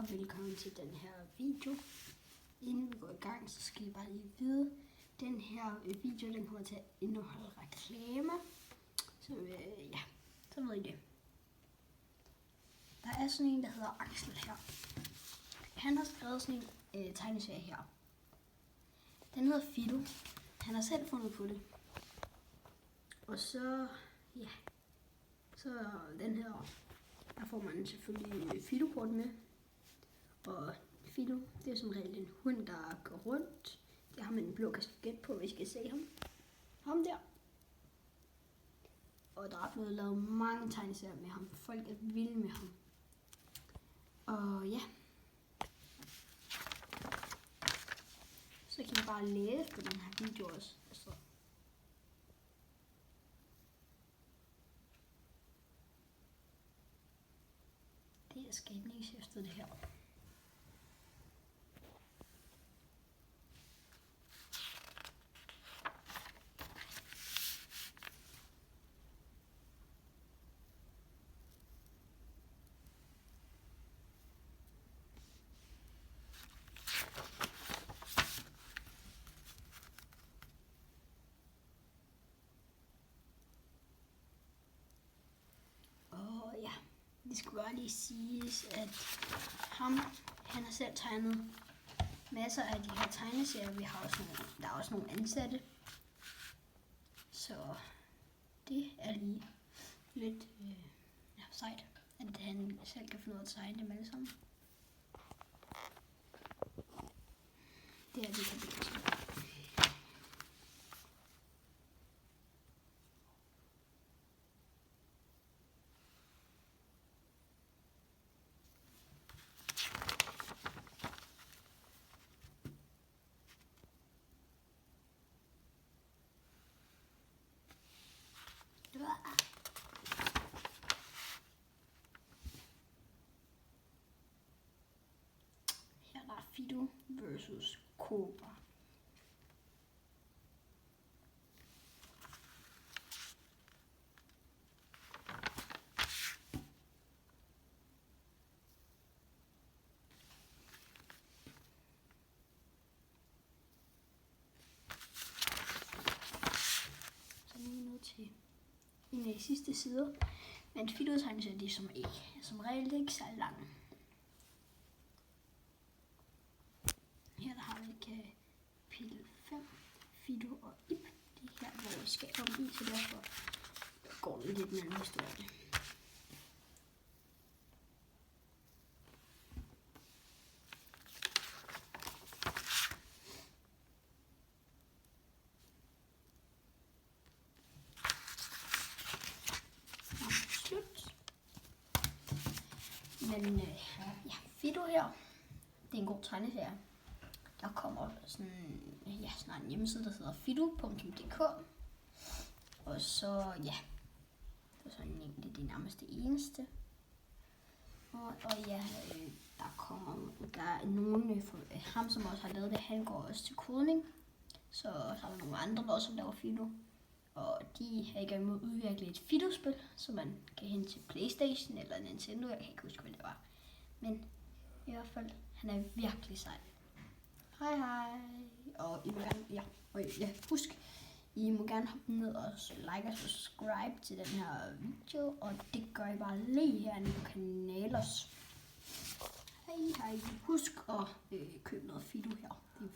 og velkommen til den her video. Inden vi går i gang, så skal I bare lige vide, den her video den kommer til at indeholde reklamer. Så så ved I det. Der er sådan en, der hedder Axel her. Han har skrevet sådan en tegneserie her. Den hedder Fido. Han har selv fundet på det. Og så, så den her, der får man selvfølgelig Fido-kort med. Og Fido, det er som regel en hund, der går rundt. Der har man en blå kasket på, hvis I skal se ham. Ham der. Og der er blevet lavet mange tegneserier med ham. Folk er vilde med ham. Og ja. Så kan I bare læse på den her video også. Altså. Det er skabningshæftet det her. Det skulle bare lige siges, at han har selv tegnet masser af de her tegneserier. Der er også nogle ansatte. Så det er lige lidt sejt, at han selv kan finde ud af at tegne dem alle sammen. Det er det kapitel. Her er Fido versus Cobra. Så nu er vi nået til en af de sidste sider. Men Fido-tegneserier, de er som regel ikke særlig lange. Her der har vi kapitel 5, Fido og Ib. Det er her, hvor vi skal komme i, så derfor går det lidt mellem historierne. Slut. Men Fido her, det er en god tegneserie. Der kommer sådan snart en hjemmeside, der hedder fido.dk. Og så, det er sådan egentlig det nærmeste eneste. Der er nogen fra ham, som også har lavet det, han går også til kodning. Så er der nogle andre, der også laver Fido. Og de er i gang med at udvikle et Fido-spil, som man kan hente til PlayStation eller Nintendo. Jeg kan ikke huske, hvad det var. Men i hvert fald, han er virkelig sej. Hej. Og I må gerne, husk, I må gerne hoppe ned og like og subscribe til den her video, og det gør I bare lige herinde på kanalen også. Hej. Husk at købe noget Fido her. Det er